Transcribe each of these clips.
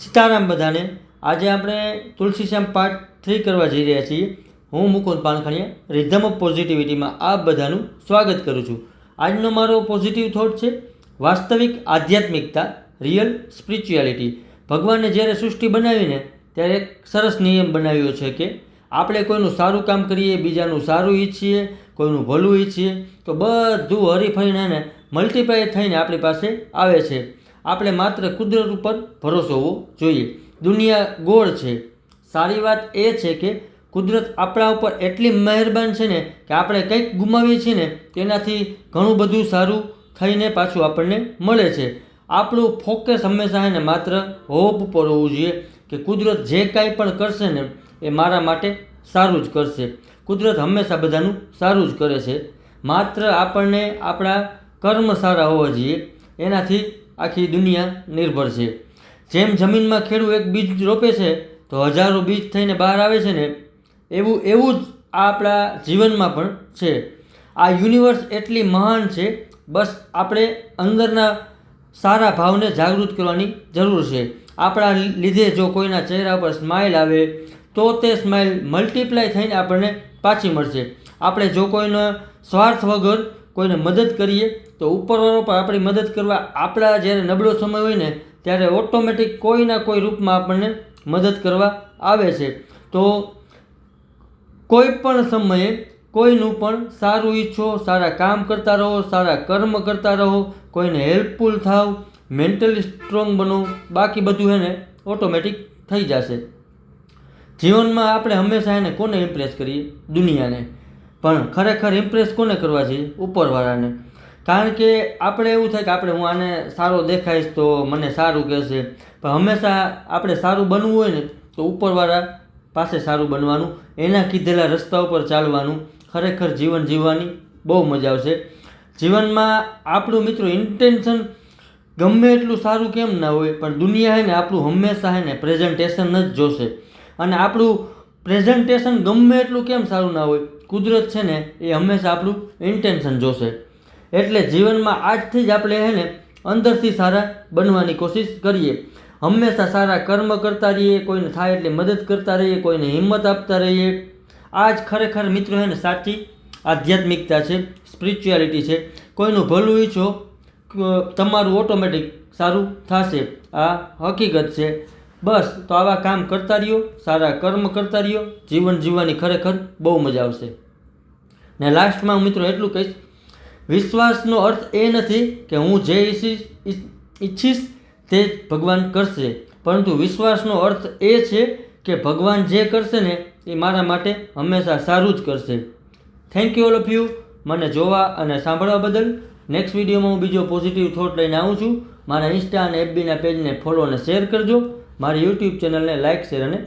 સીતારામ બધાને। આજે આપણે તુલસીશ્યામ પાર્ટ 3 કરવા જઈ રહ્યા છીએ। હું મુકુંદ પાનખણીયા રિધમ ઓફ પોઝિટિવિટીમાં આપ બધાનું સ્વાગત કરું છું। આજનો મારો પોઝિટિવ થોટ છે વાસ્તવિક આધ્યાત્મિકતા, રિયલ સ્પિરિચ્યુઆલિટી। ભગવાને જ્યારે સૃષ્ટિ બનાવીને ત્યારે એક સરસ નિયમ બનાવ્યો છે કે આપણે કોઈનું સારું કામ કરીએ, બીજાનું સારું ઈચ્છીએ, કોઈનું ભલું ઈચ્છીએ તો બધું હરીફરીને મલ્ટીપ્લાય થઈને આપણી પાસે આવે છે। આપણે માત્ર કુદરત ઉપર ભરોસો હોવો જોઈએ। દુનિયા ગોળ છે। સારી વાત એ છે કે કુદરત આપણા ઉપર એટલી મહેરબાન છે ને કે આપણે કંઈક ગુમાવીએ છીએ ને તેનાથી ઘણું બધું સારું થઈને પાછું આપણને મળે છે। આપણું ફોકસ હંમેશા છે ને માત્ર હોપ ઉપર હોવું જોઈએ કે કુદરત જે કાંઈ પણ કરશે ને એ મારા માટે સારું જ કરશે। કુદરત હંમેશા બધાનું સારું જ કરે છે। માત્ર આપણને આપણા કર્મ સારા હોવા જોઈએ, એનાથી આખી દુનિયા નિર્ભર છે। જેમ જમીનમાં ખેડૂત એક બીજ રોપે છે તો હજારો બીજ થઈને બહાર આવે છે ને એવું જ આપણા જીવનમાં પણ છે। આ યુનિવર્સ એટલી મહાન છે, બસ આપણે અંદરના સારા ભાવને જાગૃત કરવાની જરૂર છે। આપણા લીધે જો કોઈના ચહેરા પર સ્માઇલ આવે તો તે સ્માઇલ મલ્ટીપ્લાય થઈને આપણને પાછી મળશે। આપણે જો કોઈનો સ્વાર્થ વગર કોઈને મદદ કરીએ તો ઉપરવાળો પણ આપણી મદદ કરવા આપણા જ્યારે નબળો સમય હોય ને ત્યારે ઓટોમેટિક કોઈના કોઈ રૂપમાં આપણને મદદ કરવા આવે છે। તો કોઈ પણ સમયે કોઈનું પણ સારું ઈચ્છો, સારા કામ કરતા રહો, સારા કર્મ કરતા રહો, કોઈને હેલ્પફુલ થાવ, મેન્ટલી સ્ટ્રોંગ બનો, બાકી બધું એને ઓટોમેટિક થઈ જશે। જીવનમાં આપણે હંમેશા એને કોને ઇમ્પ્રેસ કરીએ? દુનિયાને। પણ ખરેખર ઇમ્પ્રેસ કોને કરવા જોઈએ? ઉપરવાળાને। કારણ કે આપણે એવું થાય કે હું આને સારો દેખાઈશ તો મને સારું કહેશે, પણ હંમેશા આપણે સારું બનવું હોય ને તો ઉપરવાળા પાસે સારું બનવાનું, એના કીધેલા રસ્તા ઉપર ચાલવાનું, ખરેખર જીવન જીવવાની બહુ મજા આવશે। જીવનમાં આપણું મિત્રો ઇન્ટેન્શન ગમે એટલું સારું કેમ ના હોય પણ દુનિયા છે ને આપણું હંમેશા છે ને પ્રેઝન્ટેશન જ જોશે। અને આપણું પ્રેઝન્ટેશન ગમે એટલું કેમ સારું ના હોય, કુદરત છે ને એ હંમેશા આપણું ઇન્ટેન્શન જોશે। એટલે જીવનમાં આજથી જ આપણે છે ને અંદરથી સારા બનવાની કોશિશ કરીએ। હંમેશા સારા કર્મ કરતા રહીએ, કોઈને થાય એટલે મદદ કરતા રહીએ, કોઈને હિંમત આપતા રહીએ। આ જ ખરેખર મિત્રો છે ને સાચી આધ્યાત્મિકતા છે, સ્પિરિચ્યુઆલિટી છે। કોઈનું ભલું ઈચ્છો, તમારું ઓટોમેટિક સારું થશે, આ હકીકત છે। બસ તો આવા કામ કરતા રહ્યો, સારા કર્મ કરતા રહ્યો, જીવન જીવવાની ખરેખર બહુ મજા આવશે। ને લાસ્ટમાં હું મિત્રો એટલું કહીશ, વિશ્વાસનો અર્થ એ નથી કે હું જે ઈચ્છીશ તે જ ભગવાન કરશે, પરંતુ વિશ્વાસનો અર્થ એ છે કે ભગવાન જે કરશે ને એ મારા માટે હંમેશા સારું જ કરશે। Thank you all of you મને જોવા અને સાંભળવા બદલ। નેક્સ્ટ વિડીયોમાં હું બીજો પોઝિટિવ થોટ લઈને આવું છું। મારા ઇન્સ્ટા અને એફબીના પેજને ફોલો અને શેર કરજો। મારી યુટ્યુબ ચેનલને લાઇક, શેર અને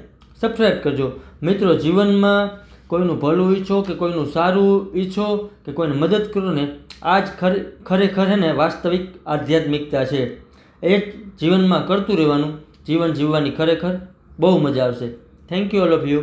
સબસ્ક્રાઈબ કરજો। મિત્રો, જીવનમાં કોઈનું ભલું ઈચ્છો કે કોઈનું સારું ઈચ્છો કે કોઈને મદદ કરો ને આ જ ખરેખર છે ને વાસ્તવિક આધ્યાત્મિકતા છે। એ જ જીવનમાં કરતું રહેવાનું, જીવન જીવવાની ખરેખર બહુ મજા આવશે। Thank you all of you.